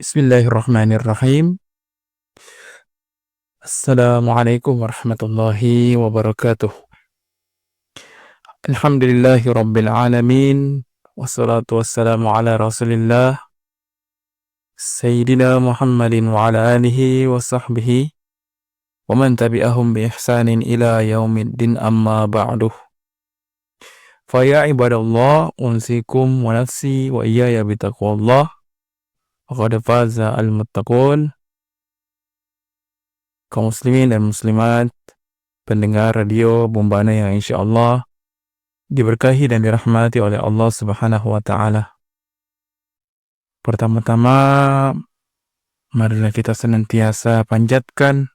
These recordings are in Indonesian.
Bismillahirrahmanirrahim. Assalamualaikum warahmatullahi wabarakatuh. Alhamdulillahi rabbil alamin. Wassalatu wassalamu ala rasulillah. Sayyidina Muhammadin wa ala alihi wa sahbihi. Wa man tabi'ahum bi ihsanin ila yaumiddin amma ba'duh. Faya ibadallah, unsikum wa nafsi wa iyaya bitaqwallah. Faqad faza al-muttaqun. Kaum muslimin dan muslimat, pendengar radio Bombana yang insya Allah diberkahi dan dirahmati oleh Allah Subhanahu wa Ta'ala. Pertama-tama, marilah kita senantiasa panjatkan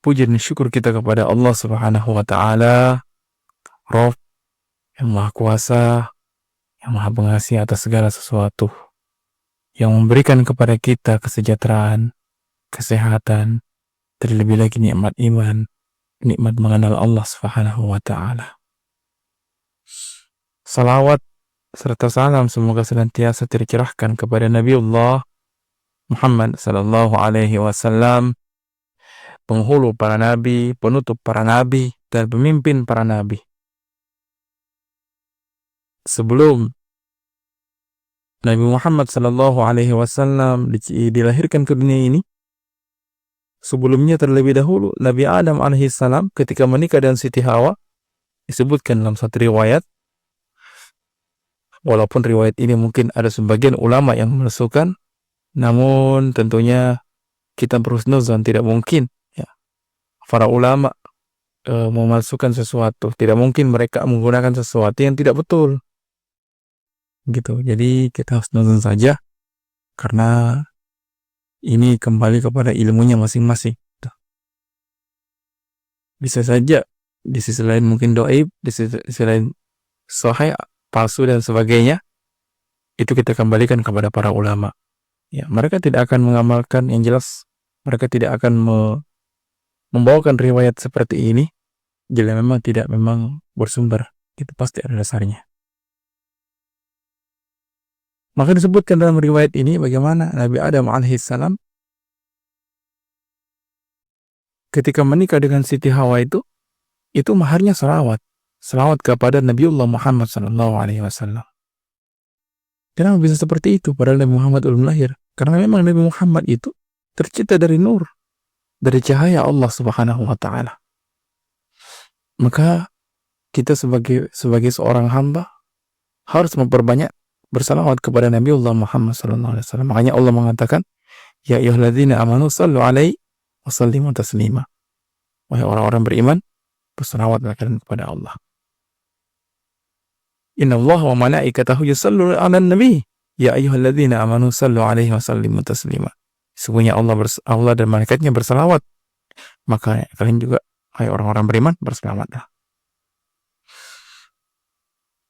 puji dan syukur kita kepada Allah Subhanahu wa Ta'ala, Rabb yang Maha Kuasa, yang Maha Pengasih atas segala sesuatu, yang memberikan kepada kita kesejahteraan, kesehatan, terlebih lagi nikmat iman, nikmat mengenal Allah Subhanahu wa Ta'ala. Salawat serta salam semoga senantiasa tercurahkan kepada Nabiullah Muhammad sallallahu alaihi wasallam, penghulu para nabi, penutup para nabi, dan pemimpin para nabi. Sebelum Nabi Muhammad sallallahu alaihi wasallam dilahirkan ke dunia ini, sebelumnya terlebih dahulu Nabi Adam alaihi salam ketika menikah dengan Siti Hawa, disebutkan dalam satu riwayat, walaupun riwayat ini mungkin ada sebagian ulama yang menusukkan, namun tentunya kita berhusnuzan, tidak mungkin ya para ulama memalsukan sesuatu, tidak mungkin mereka menggunakan sesuatu yang tidak betul gitu. Jadi kita harus nonton saja karena ini kembali kepada ilmunya masing-masing. Bisa saja di sisi lain mungkin doib, di sisi lain sahih, palsu dan sebagainya. Itu kita kembalikan kepada para ulama. Ya, mereka tidak akan mengamalkan, yang jelas mereka tidak akan membawakan riwayat seperti ini jika memang tidak bersumber. Itu pasti ada dasarnya. Maka disebutkan dalam riwayat ini bagaimana Nabi Adam alaihissalam ketika menikah dengan Siti Hawa itu maharnya salawat kepada Nabiullah Muhammad sallallahu alaihi wasallam. Kenapa bisa seperti itu padahal Nabi Muhammad belum lahir? Karena memang Nabi Muhammad itu tercipta dari nur, dari cahaya Allah Subhanahu wa Ta'ala. Maka kita sebagai seorang hamba harus memperbanyak bersalawat kepada Nabiullah Muhammad sallallahu alaihi wasallam. Makanya Allah mengatakan, ya ayyuhalladzina amanu sallu alaihi wa sallimu taslima. Wahai orang-orang beriman, bersalawatlah kalian kepada Allah. Inna Allah wa malaikatahu yusalluna 'alan nabi. Ya ayyuhalladzina amanu sallu alaihi wa sallimu taslima. Sesungguhnya Allah dan malaikatnya bersalawat. Maka kalian juga, hai orang-orang beriman, bersalawatlah.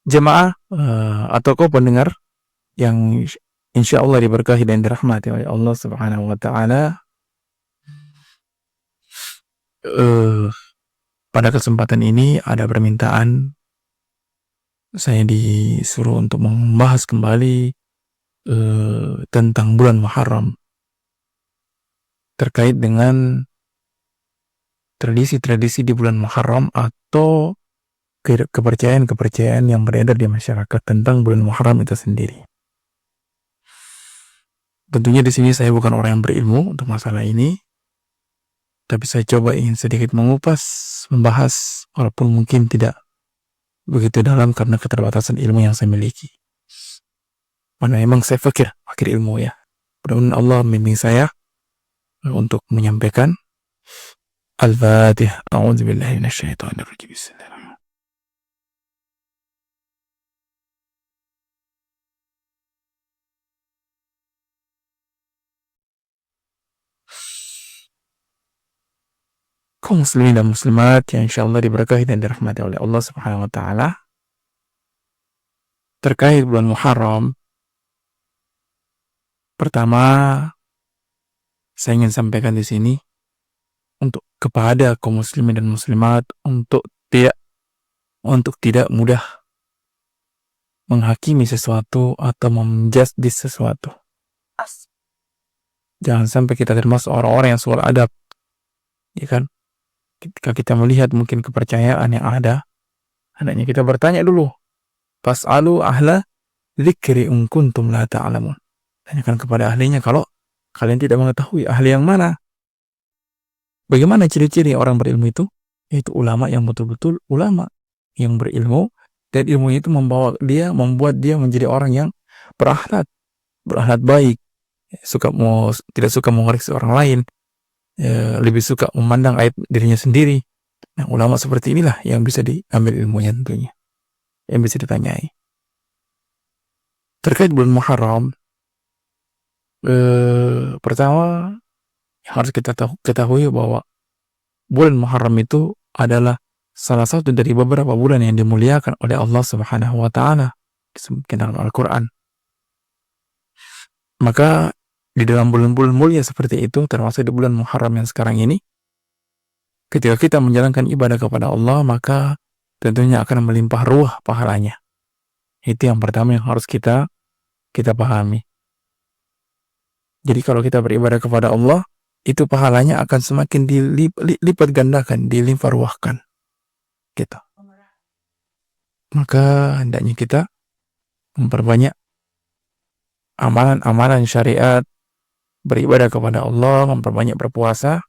Jemaah atau kau pendengar yang insya Allah diberkahi dan dirahmati oleh Allah Subhanahu wa Ta'ala, pada kesempatan ini ada permintaan saya disuruh untuk membahas kembali tentang bulan Muharram terkait dengan tradisi-tradisi di bulan Muharram atau kepercayaan yang beredar di masyarakat tentang bulan Muharram itu sendiri. Tentunya di sini saya bukan orang yang berilmu untuk masalah ini, tapi saya coba ingin sedikit mengupas, membahas, walaupun mungkin tidak begitu dalam karena keterbatasan ilmu yang saya miliki. Mana memang saya fakir ilmu ya. Mudah-mudahan Allah membimbing saya untuk menyampaikan. Al-Fatihah. A'udzubillahi minasyaitonirrajim. Bismillahirrahmanirrahim. Kaum muslimin dan muslimat yang insyaallah diberkahi dan dirahmati oleh Allah Subhanahu wa Ta'ala, terkait bulan Muharram, pertama saya ingin sampaikan di sini untuk kepada kaum muslimin dan muslimat untuk tidak mudah menghakimi sesuatu atau menjudge sesuatu. Jangan sampai kita termasuk orang-orang yang suul adab, ya kan? Ketika kita melihat mungkin kepercayaan yang ada, hendaknya kita bertanya dulu. Fas'alu ahla dzikri in kuntum la ta'lamun. Tanyakan kepada ahlinya kalau kalian tidak mengetahui. Ahli yang mana? Bagaimana ciri-ciri orang berilmu itu? Yaitu ulama yang betul-betul ulama yang berilmu, dan ilmu itu membuat dia menjadi orang yang berakhlak baik, tidak suka mengoreksi orang lain, lebih suka memandang aib dirinya sendiri. Nah, ulama seperti inilah yang bisa diambil ilmunya tentunya, yang bisa ditanyai. Terkait bulan Muharram, pertama harus kita ketahui bahwa bulan Muharram itu adalah salah satu dari beberapa bulan yang dimuliakan oleh Allah Subhanahu wa Ta'ala disebutkan dalam Al-Quran. Maka di dalam bulan-bulan mulia seperti itu, termasuk di bulan Muharram yang sekarang ini, ketika kita menjalankan ibadah kepada Allah, maka tentunya akan melimpah ruah pahalanya. Itu yang pertama yang harus kita pahami. Jadi kalau kita beribadah kepada Allah, itu pahalanya akan semakin dilipat gandakan, dilimpah ruahkan. Gitu. Maka hendaknya kita memperbanyak amalan-amalan syariat, beribadah kepada Allah, memperbanyak berpuasa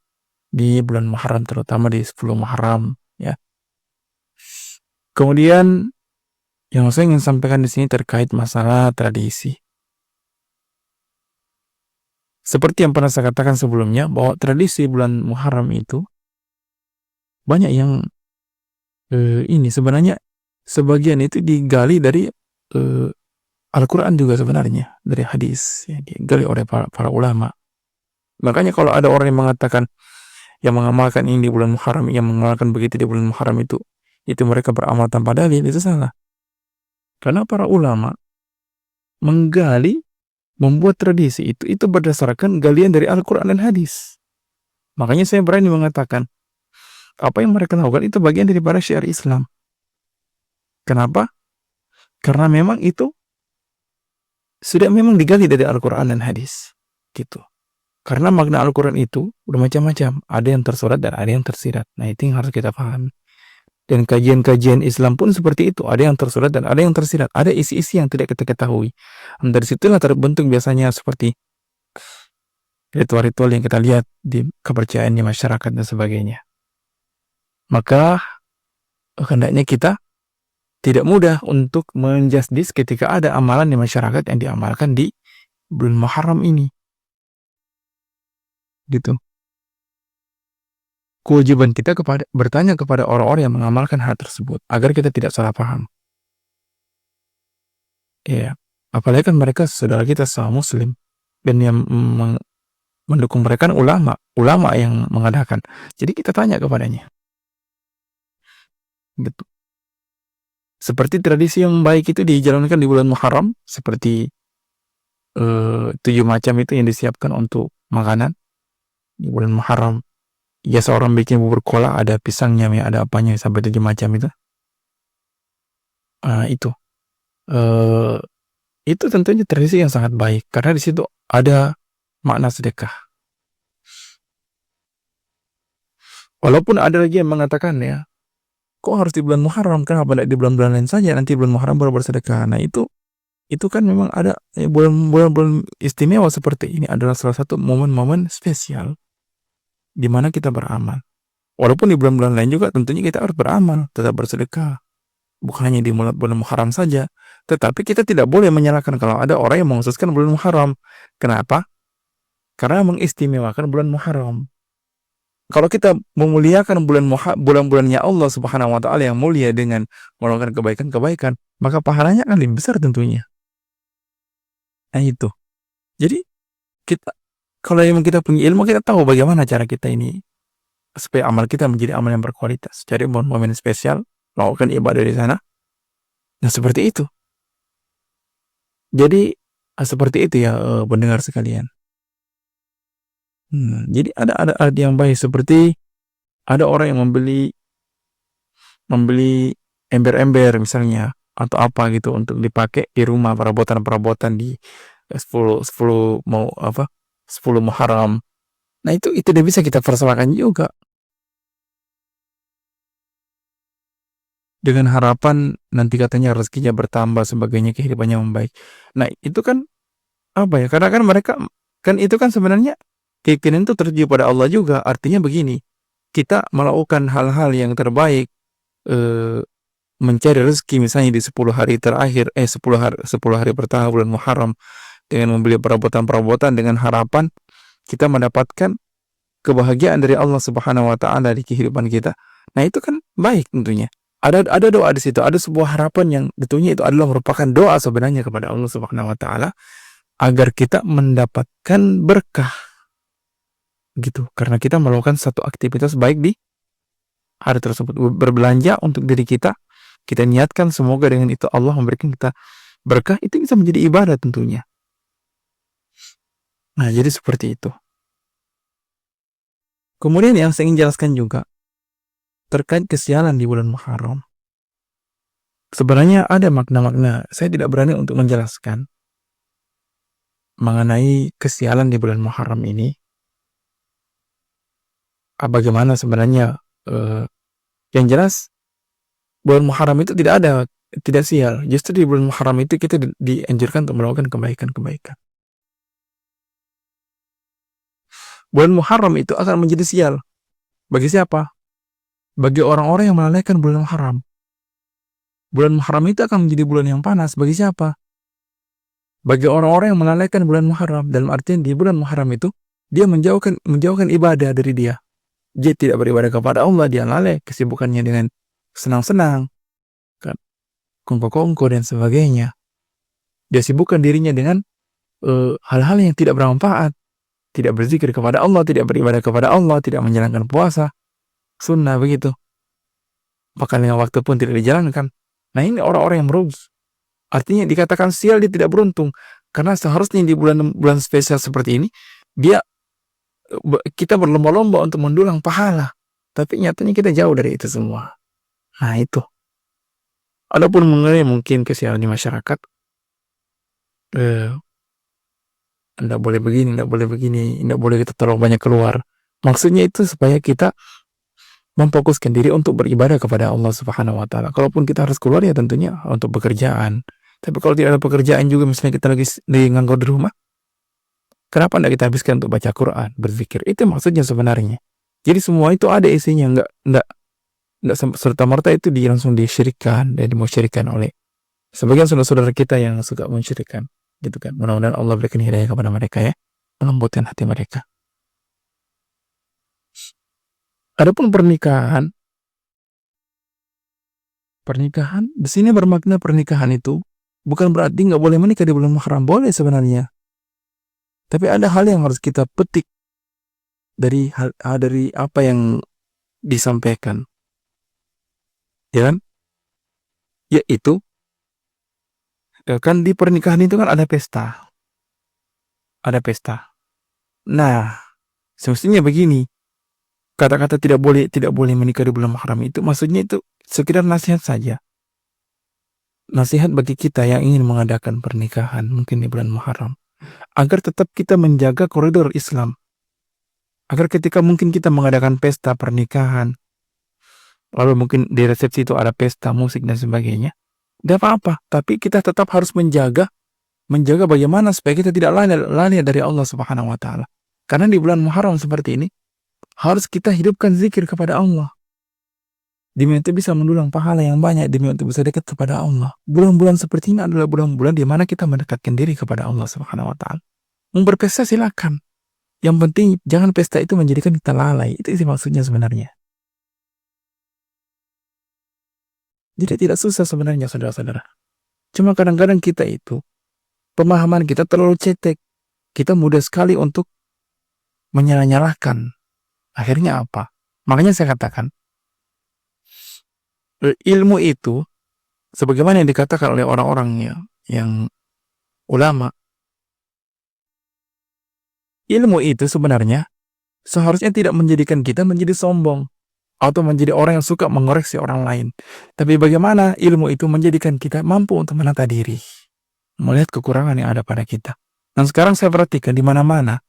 di bulan Muharram, terutama di 10 Muharram, ya. Kemudian yang saya ingin sampaikan di sini terkait masalah tradisi. Seperti yang pernah saya katakan sebelumnya, bahwa tradisi bulan Muharram itu banyak yang ini sebenarnya sebagian itu digali dari Al-Quran juga sebenarnya, dari hadis, ya, digali oleh para ulama. Makanya kalau ada orang yang mengatakan, yang mengamalkan ini di bulan Muharram, yang mengamalkan begitu di bulan Muharram itu mereka beramal tanpa dalil, itu salah. Karena para ulama menggali, membuat tradisi itu berdasarkan galian dari Al-Quran dan hadis. Makanya saya berani mengatakan, apa yang mereka lakukan itu bagian daripada syiar Islam. Kenapa? Karena memang itu sudah memang digali dari Al-Quran dan hadis. Gitu. Karena makna Al-Quran itu bermacam-macam. Ada yang tersurat dan ada yang tersirat. Nah, itu yang harus kita pahami. Dan kajian-kajian Islam pun seperti itu. Ada yang tersurat dan ada yang tersirat. Ada isi-isi yang tidak kita ketahui. Dan dari situlah terbentuk biasanya seperti ritual-ritual yang kita lihat di kepercayaan di masyarakat dan sebagainya. Maka hendaknya kita tidak mudah untuk menjustis ketika ada amalan di masyarakat yang diamalkan di bulan Muharram ini. Gitu. Kewajiban kita bertanya kepada orang-orang yang mengamalkan hal tersebut agar kita tidak salah paham. Ya, apalagi kan mereka saudara kita sama Muslim, dan yang mendukung mereka kan ulama yang mengadakan. Jadi kita tanya kepadanya. Gitu. Seperti tradisi yang baik itu dijalankan di bulan Muharram, seperti 7 macam itu yang disiapkan untuk makanan di bulan Muharram. Ya, seorang bikin bubur kolak, ada pisangnya, ada apanya, sampai 7 macam itu. Itu tentunya tradisi yang sangat baik, karena di situ ada makna sedekah. Walaupun ada lagi yang mengatakan, ya, kok harus di bulan Muharram, kenapa tidak di bulan-bulan lain saja, nanti bulan Muharram baru bersedekah. Nah, itu kan memang ada bulan-bulan istimewa seperti ini adalah salah satu momen-momen spesial di mana kita beramal. Walaupun di bulan-bulan lain juga tentunya kita harus beramal, tetap bersedekah. Bukan hanya di bulan Muharram saja, tetapi kita tidak boleh menyalahkan kalau ada orang yang mengkhususkan bulan Muharram. Kenapa? Karena mengistimewakan bulan Muharram. Kalau kita memuliakan bulan-bulannya Allah Subhanahu wa Ta'ala yang mulia dengan melakukan kebaikan-kebaikan, maka pahalanya akan lebih besar tentunya. Nah, itu. Jadi kita, kalau memang kita punya ilmu, kita tahu bagaimana cara kita ini supaya amal kita menjadi amal yang berkualitas. Cari momen spesial, melakukan ibadah di sana. Nah, seperti itu. Jadi seperti itu ya, pendengar sekalian. Jadi ada yang baik, seperti ada orang yang membeli ember-ember misalnya atau apa gitu untuk dipakai di rumah, perabotan-perabotan di 10 mau apa 10 Muharram. Nah itu tidak bisa kita persamakan juga. Dengan harapan nanti katanya rezekinya bertambah, sebagainya, kehidupannya membaik. Nah itu kan apa ya, karena kan mereka kan itu kan sebenarnya keyakinan itu tertuju pada Allah juga. Artinya begini, kita melakukan hal-hal yang terbaik, mencari rezeki misalnya di 10 hari terakhir, 10 hari pertama bulan Muharram, dengan membeli perabotan-perabotan dengan harapan kita mendapatkan kebahagiaan dari Allah Subhanahu wa taala di kehidupan kita. Nah, itu kan baik tentunya. Ada doa di situ, ada sebuah harapan yang tentunya itu adalah merupakan doa sebenarnya kepada Allah Subhanahu wa taala agar kita mendapatkan berkah gitu. Karena kita melakukan satu aktivitas baik di hari tersebut, berbelanja untuk diri kita niatkan semoga dengan itu Allah memberikan kita berkah, itu bisa menjadi ibadah tentunya. Nah, jadi seperti itu. Kemudian yang saya ingin jelaskan juga terkait kesialan di bulan Muharram. Sebenarnya ada makna-makna, saya tidak berani untuk menjelaskan mengenai kesialan di bulan Muharram ini. Bagaimana sebenarnya, yang jelas bulan Muharram itu tidak sial. Justru di bulan Muharram itu kita dianjurkan untuk melakukan kebaikan-kebaikan. Bulan Muharram itu akan menjadi sial. Bagi siapa? Bagi orang-orang yang melalaikan bulan Muharram. Bulan Muharram itu akan menjadi bulan yang panas. Bagi siapa? Bagi orang-orang yang melalaikan bulan Muharram. Dalam artian di bulan Muharram itu dia menjauhkan ibadah dari dia. Dia tidak beribadah kepada Allah, dia lalai, kesibukannya dengan senang-senang, kongko-kongko dan sebagainya. Dia sibukkan dirinya dengan hal-hal yang tidak bermanfaat. Tidak berzikir kepada Allah, tidak beribadah kepada Allah, tidak menjalankan puasa sunnah begitu. Bahkan dengan waktu pun tidak dijalankan. Nah, ini orang-orang yang merugi. Artinya dikatakan sial, dia tidak beruntung. Karena seharusnya di bulan spesial seperti ini, kita berlomba-lomba untuk mendulang pahala. Tapi nyatanya kita jauh dari itu semua. Nah, itu. Adapun mengenai mungkin kesialan di masyarakat, tidak boleh begini, tidak boleh kita terlalu banyak keluar. Maksudnya itu supaya kita memfokuskan diri untuk beribadah kepada Allah Subhanahu wa taala. Kalaupun kita harus keluar ya tentunya untuk pekerjaan. Tapi kalau tidak ada pekerjaan juga, misalnya kita lagi nganggur di rumah, kenapa tidak kita habiskan untuk baca Quran, berzikir? Itu maksudnya sebenarnya. Jadi semua itu ada isinya, enggak serta-merta itu langsung disyirikkan dan dimusyirikkan oleh sebagian saudara-saudara kita yang suka mensyirikkan. Gitu kan. Mudah-mudahan Allah berikan hidayah kepada mereka ya, melembutkan hati mereka. Adapun pernikahan di sini bermakna pernikahan itu bukan berarti nggak boleh menikah di bulan Muharram, boleh sebenarnya. Tapi ada hal yang harus kita petik dari apa yang disampaikan, ya kan? Yaitu kan di pernikahan itu kan ada pesta. Nah, semestinya begini, kata-kata tidak boleh menikah di bulan Muharram itu maksudnya itu sekedar nasihat saja. Nasihat bagi kita yang ingin mengadakan pernikahan mungkin di bulan Muharram, agar tetap kita menjaga koridor Islam. Agar ketika mungkin kita mengadakan pesta pernikahan, lalu mungkin di resepsi itu ada pesta musik dan sebagainya, tidak apa-apa, tapi kita tetap harus menjaga bagaimana supaya kita tidak lalai dari Allah Subhanahu wa taala. Karena di bulan Muharram seperti ini harus kita hidupkan zikir kepada Allah. Demi itu bisa mendulang pahala yang banyak, demi untuk bisa dekat kepada Allah. Bulan-bulan seperti ini adalah bulan-bulan di mana kita mendekatkan diri kepada Allah Subhanahu wa taala. Mau berpesta silakan. Yang penting jangan pesta itu menjadikan kita lalai. Itu isi maksudnya sebenarnya. Jadi tidak susah sebenarnya saudara-saudara. Cuma kadang-kadang kita itu, pemahaman kita terlalu cetek. Kita mudah sekali untuk menyalah-nyalahkan. Akhirnya apa? Makanya saya katakan, ilmu itu, sebagaimana yang dikatakan oleh orang-orang yang ulama, ilmu itu sebenarnya seharusnya tidak menjadikan kita menjadi sombong atau menjadi orang yang suka mengoreksi orang lain. Tapi bagaimana ilmu itu menjadikan kita mampu untuk menata diri, melihat kekurangan yang ada pada kita. Dan sekarang saya perhatikan di mana-mana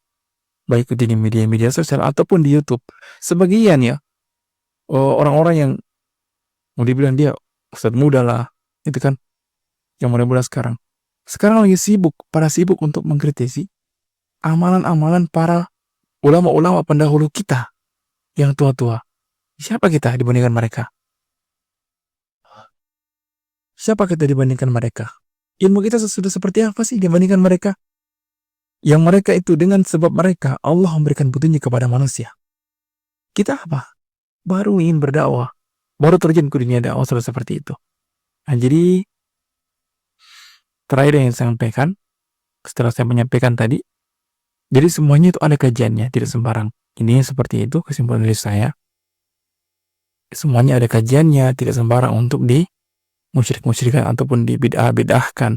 baik itu di media-media sosial ataupun di YouTube. Sebagian ya, orang-orang yang mau dibilang dia ustadz muda lah, itu kan, yang muda-muda sekarang. Sekarang lagi pada sibuk untuk mengkritisi amalan-amalan para ulama-ulama pendahulu kita yang tua-tua. Siapa kita dibandingkan mereka? Siapa kita dibandingkan mereka? Ilmu kita sudah seperti apa sih dibandingkan mereka? Yang mereka itu dengan sebab mereka Allah memberikan petunjuk kepada manusia. Kita apa? Baru ingin berdakwah, baru terjun ke dunia dakwah sudah seperti itu. Nah, jadi terakhir yang saya sampaikan, setelah saya menyampaikan tadi, jadi semuanya itu ada kajiannya, tidak sembarang. Ini seperti itu kesimpulan dari saya. Semuanya ada kajiannya, tidak sembarang untuk dimusyrik-musyrikkan ataupun dibid'ah-bid'ahkan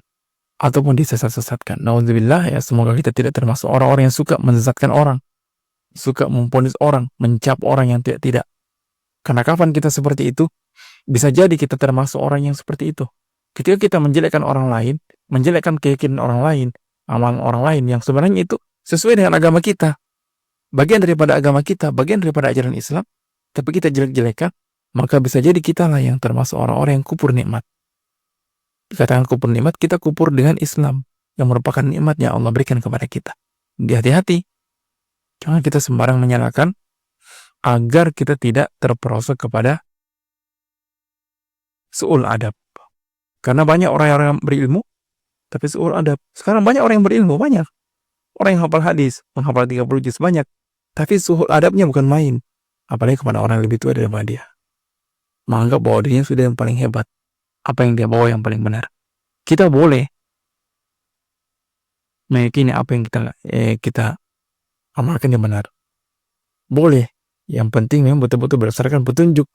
ataupun disesat-sesatkan. Nauzubillah, ya, semoga kita tidak termasuk orang-orang yang suka menyesatkan orang, suka memponis orang, mencap orang yang tidak. Karena kapan kita seperti itu, bisa jadi kita termasuk orang yang seperti itu. Ketika kita menjelekkan orang lain, menjelekkan keyakinan orang lain, amalan orang lain yang sebenarnya itu sesuai dengan agama kita, bagian daripada agama kita, bagian daripada ajaran Islam, tapi kita jelek-jelekan, maka bisa jadi kita lah yang termasuk orang-orang yang kupur nikmat. Dikatakan kupur nikmat, kita kupur dengan Islam yang merupakan nikmat yang Allah berikan kepada kita. Hati-hati, jangan kita sembarang menyalahkan agar kita tidak terperosok kepada su'ul adab. Karena banyak orang-orang yang berilmu, tapi su'ul adab. Sekarang banyak orang yang berilmu, banyak. Orang yang hafal hadis, menghafal 30 juz banyak. Tapi su'ul adabnya bukan main. Apalagi kepada orang yang lebih tua daripada dia. Menganggap bahwa dirinya sudah yang paling hebat. Apa yang dia bawa yang paling benar. Kita boleh meyakini apa yang kita amalkan yang benar. Boleh. Yang penting memang betul-betul berdasarkan petunjuk.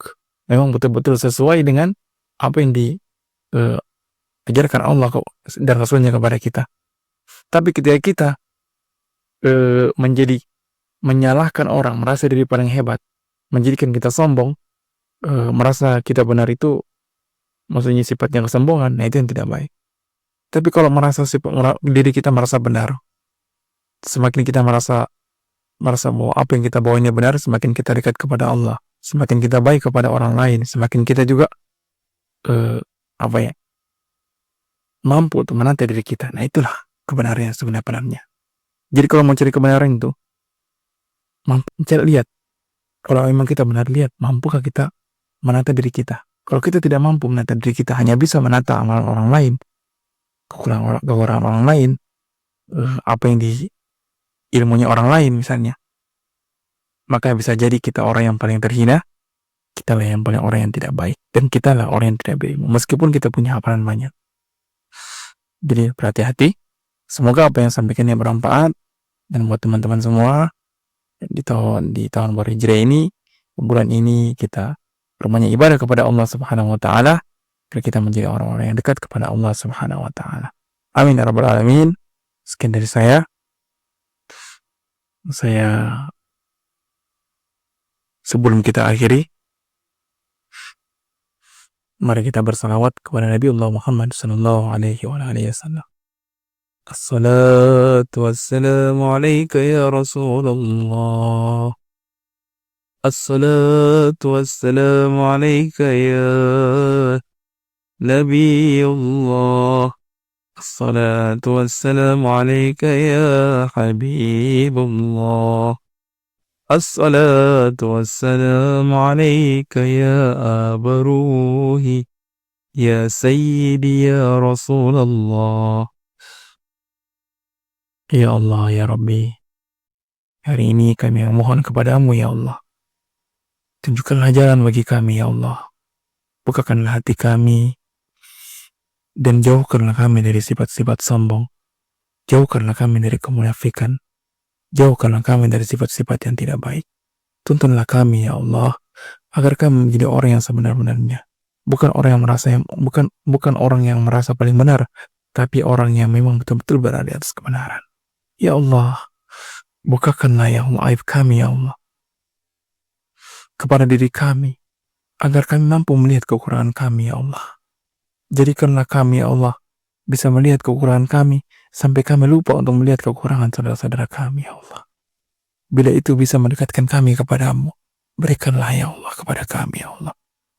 Memang betul-betul sesuai dengan apa yang diajarkan Allah dan Rasulnya kepada kita. Tapi ketika kita menyalahkan orang, merasa diri paling hebat, menjadikan kita sombong, merasa kita benar itu maksudnya sifatnya kesombongan, nah itu yang tidak baik. Tapi kalau diri kita merasa benar, semakin kita merasa bahwa apa yang kita bawa ini benar, semakin kita dekat kepada Allah, semakin kita baik kepada orang lain, semakin kita juga mampu untuk menanti diri kita. Nah itulah kebenaran yang sebenarnya. Jadi kalau mau cari kebenaran itu, lihat. Kalau memang kita benar, lihat mampukah kita menata diri kita. Kalau kita tidak mampu menata diri kita, hanya bisa menata amalan orang lain, kekurangan orang lain, apa yang di ilmunya orang lain misalnya, maka bisa jadi kita orang yang paling terhina, kita lah yang paling orang yang tidak baik, dan kita lah orang yang tidak berilmu, meskipun kita punya hafalan banyak. Jadi berhati-hati. Semoga apa yang sampaikannya bermanfaat, dan buat teman-teman semua di tahun baru Hijriah ini, bulan ini kita berbanyak ibadah kepada Allah Subhanahu wa taala, agar kita menjadi orang-orang yang dekat kepada Allah Subhanahu wa taala. Amin ya rabbal alamin. Sekian dari saya. Sebelum kita akhiri, mari kita bersalawat kepada Nabi Allah Muhammad sallallahu alaihi wasallam. Assalatu wassalamu alaika ya Rasulullah. Assalatu wassalamu alaika ya Nabi Allah. Assalatu wassalamu alaika ya Habibullah. Assalatu wassalamu alaika ya Abaruhi, ya Sayyidi ya Rasulullah. Ya Allah, ya Rabbi, hari ini kami memohon kepadamu ya Allah. Tunjukkanlah jalan bagi kami ya Allah. Bukakanlah hati kami dan jauhkanlah kami dari sifat-sifat sombong. Jauhkanlah kami dari kemunafikan. Jauhkanlah kami dari sifat-sifat yang tidak baik. Tuntunlah kami ya Allah, agar kami menjadi orang yang sebenar-benarnya. Bukan orang yang merasa paling benar, tapi orang yang memang betul-betul berada di atas kebenaran. Ya Allah, bukakanlah ya Allah aib kami ya Allah kepada diri kami, agar kami mampu melihat kekurangan kami ya Allah. Jadikanlah kami ya Allah bisa melihat kekurangan kami, sampai kami lupa untuk melihat kekurangan saudara-saudara kami ya Allah. bila itu bisa mendekatkan kami kepadamu, berikanlah ya Allah kepada kami ya Allah.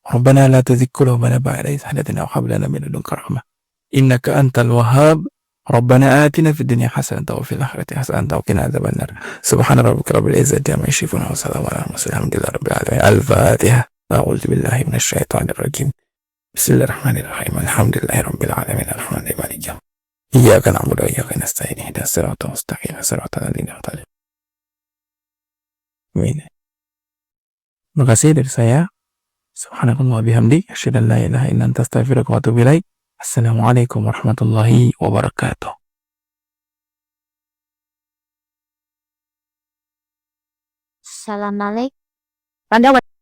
Rabbana la tuzigh qulubana ba'da idh hadaytana wa hab lana min ladunka rahmah innaka antal wahhab. Rabbana atina fid dunya hasanatan wa fil akhirati hasanatan wa qina adzabannar. Subhana rabbika rabbil izzati amma yasifun wa salamun alal mursalin walhamdulillahi rabbil alamin. Al-Fatihah. A'udzu billahi minasy syaithanir rajim. Bismillahirrahmanirrahim. Alhamdulillahi rabbil alamin. Arrahmanir rahim. Iyyaka na'budu wa iyyaka nasta'in. Ihdinas siratal mustaqim. Siratal ladzina an'amta 'alaihim. Amin. Terima kasih dari saya. Subhanakallah bihamdi. Asyhadu an la ilaha illa anta astaghfiruka wa atubu ilaik. Assalamualaikum warahmatullahi wabarakatuh. Assalamualaikum.